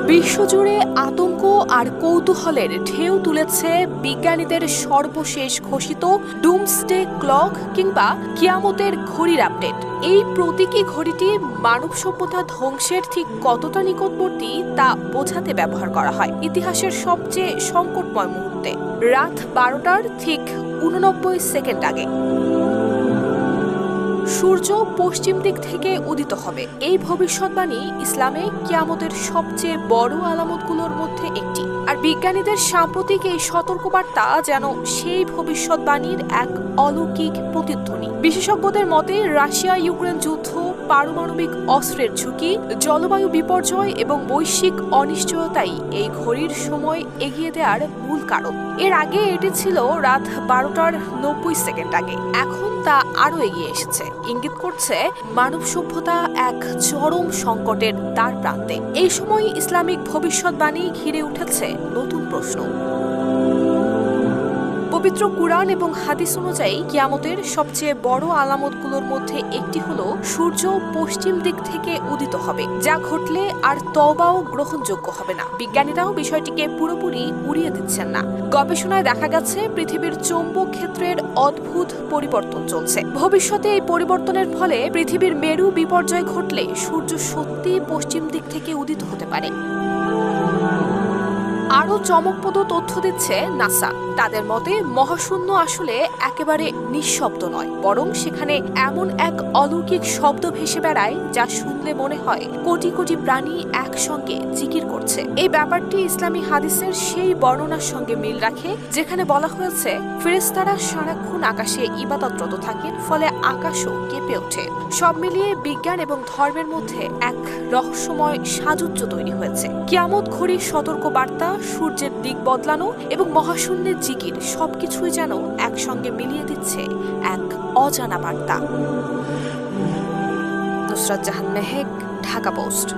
বিশ্বজুড়ে আতঙ্ক আর কৌতূহলের ঢেউ তুলেছে বিজ্ঞানীদের সর্বশেষ ঘোষিত ডুমসডে ক্লক কিংবা কিয়ামতের ঘড়ির আপডেট। এই প্রতীকী ঘড়িটি মানব সভ্যতা ধ্বংসের ঠিক কতটা নিকটবর্তী তা বোঝাতে ব্যবহার করা হয় ইতিহাসের সবচেয়ে সংকটময় মুহূর্তে, রাত 12টার ঠিক 89 সেকেন্ড আগে। সূর্য পশ্চিম দিক থেকে উদিত হবে, এই ভবিষ্যৎবাণী ইসলামে কিয়ামতের সবচেয়ে বড় আলামতগুলোর মধ্যে একটি। আর বিজ্ঞানীদের সাম্প্রতিক এই সতর্কবার্তা যেন সেই ভবিষ্যৎবাণীর এক অলৌকিক প্রতিধ্বনি। বিশেষজ্ঞদের মতে রাশিয়া ইউক্রেন যুদ্ধ, পারমাণবিক অস্ত্রের ঝুঁকি, জলবায়ু বিপর্যয় এবং বৈশ্বিক অনিশ্চয়তাই এই ঘড়ির সময় এগিয়ে দেওয়ার মূল কারণ। এর আগে এটি ছিল রাত 12টার 90 সেকেন্ড আগে, এখন তা আরও এগিয়ে এসেছে, ইঙ্গিত করছে মানব সভ্যতা এক চরম সংকটের দ্বার প্রান্তে। এই সময় ইসলামিক ভবিষ্যৎবাণী ঘিরে উঠেছে নতুন প্রশ্ন। পবিত্র কুরআন এবং হাদিস অনুযায়ী কিয়ামতের সবচেয়ে বড় আলামতগুলোর মধ্যে একটি হলো সূর্য পশ্চিম দিক থেকে উদিত হবে, যা ঘটলে আর তওবাও গ্রহণযোগ্য হবে না। বিজ্ঞানীরাও বিষয়টিকে পুরোপুরি উড়িয়ে দিচ্ছেন না। গবেষণায় দেখা গেছে পৃথিবীর চৌম্বক ক্ষেত্রের অদ্ভুত পরিবর্তন চলছে। ভবিষ্যতে এই পরিবর্তনের ফলে পৃথিবীর মেরু বিপর্যয় ঘটলে সূর্য সত্যি পশ্চিম দিক থেকে উদিত হতে পারে। আরও চমকপ্রদ তথ্য দিচ্ছে নাসা। তাদের মতে মহাশূন্য আসলে একেবারে নিঃশব্দ নয়, বরং সেখানে এমন এক অলৌকিক শব্দ ভেসে বেড়ায় যা শুনলে মনে হয় কোটি কোটি প্রাণী একসঙ্গে জিকির করছে। এই ব্যাপারটি ইসলামী হাদিসের সেই বর্ণনার সঙ্গে মিল রাখে যেখানে বলা হয়েছে ফেরেশতারা সারাক্ষণ আকাশে ইবাদতরত থাকেন, ফলে আকাশও কেঁপে ওঠে। সব মিলিয়ে বিজ্ঞান এবং ধর্মের মধ্যে এক রহস্যময় সাযুজ্য তৈরি হয়েছে। কিয়ামত ঘড়ির সতর্ক বার্তা, সূর্যের দিক বদলানো এবং মহাশূন্যের জিকির সবকিছুই যেন একসঙ্গে মিলিয়ে দিচ্ছে এক অজানা বার্তা। নুসরাত জাহান মেহেক, ঢাকা পোস্ট।